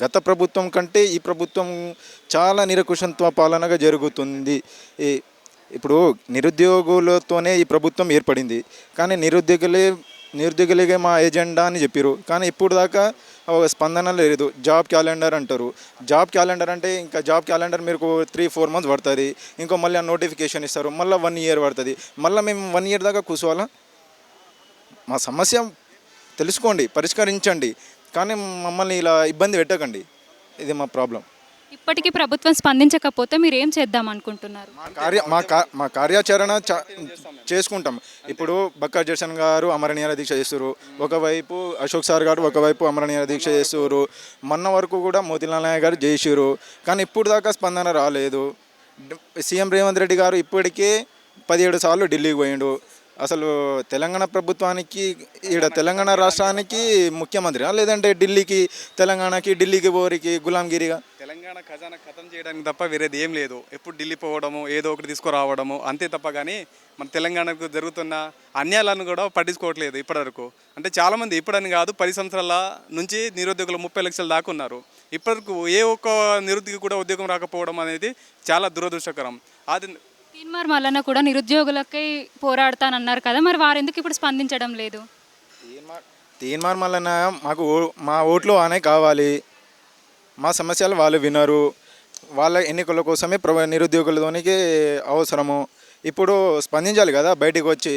గత ప్రభుత్వం కంటే ఈ ప్రభుత్వం చాలా నిరంకుశత్వ పాలనగా జరుగుతుంది. ఈ ఇప్పుడు నిరుద్యోగులతోనే ఈ ప్రభుత్వం ఏర్పడింది. కానీ నిరుద్యోగులే మా ఎజెండా అని చెప్పిర్రు. కానీ ఇప్పుడు దాకా ఒక స్పందన లేదు. జాబ్ క్యాలెండర్ అంటారు. జాబ్ క్యాలెండర్ అంటే ఇంకా జాబ్ క్యాలెండర్ మీకు 3-4 మంత్స్ పడుతుంది. ఇంకో మళ్ళీ నోటిఫికేషన్ ఇస్తారు. మళ్ళీ 1 ఇయర్ పడుతుంది. మళ్ళీ మేము 1 ఇయర్ దాకా కూర్చోవాలా? మా సమస్య తెలుసుకోండి, పరిష్కరించండి. కానీ మమ్మల్ని ఇలా ఇబ్బంది పెట్టకండి. ఇది మా ప్రాబ్లం. ఇప్పటికీ ప్రభుత్వం స్పందించకపోతే మీరు ఏం చేద్దాం అనుకుంటున్నారు? మా కార్యాచరణ చేసుకుంటాం. ఇప్పుడు బక్కా జర్సన్ గారు అమరనీయ దీక్ష చేస్తారు. ఒకవైపు అశోక్ సార్ గారు ఒకవైపు అమరనీయ దీక్ష చేస్తారు. మొన్న వరకు కూడా మోతీలాల్ నాయక్ గారు చేసిరు. కానీ ఇప్పుడు దాకా స్పందన రాలేదు. సీఎం రేవంత్ రెడ్డి గారు ఇప్పటికే 17 సార్లు ఢిల్లీకి పోయిండు. అసలు తెలంగాణ ప్రభుత్వానికి తెలంగాణ రాష్ట్రానికి ముఖ్యమంత్రి లేదంటే ఢిల్లీకి పోరికి గులాంగిరిగా తెలంగాణ ఖజానా ఖతం చేయడానికి తప్ప వేరేది ఏం లేదు. ఎప్పుడు ఢిల్లీ పోవడము, ఏదో ఒకటి తీసుకురావడము అంతే తప్ప. కానీ మన తెలంగాణకు జరుగుతున్న అన్యాయాలను కూడా పట్టించుకోవట్లేదు ఇప్పటివరకు. అంటే చాలామంది ఇప్పుడని కాదు, 10 సంవత్సరాల నుంచి నిరుద్యోగులు 30 లక్షల దాకా ఉన్నారు. ఇప్పటివరకు ఏ ఒక్క నిరుద్యోగి కూడా ఉద్యోగం రాకపోవడం అనేది చాలా దురదృష్టకరం. అది తీన్మార్ మల్లన్న కూడా నిరుద్యోగులకై పోరాడతానన్నారు కదా, మరి వారు ఎందుకు ఇప్పుడు స్పందించడం లేదు? తీన్మార్ మల్లన్న మా ఓట్లు ఆనే కావాలి. మా సమస్యలు వాళ్ళు వినరు. వాళ్ళ ఎన్నికల కోసమే నిరుద్యోగులతోనికి అవసరము. ఇప్పుడు స్పందించాలి కదా బయటికి వచ్చి.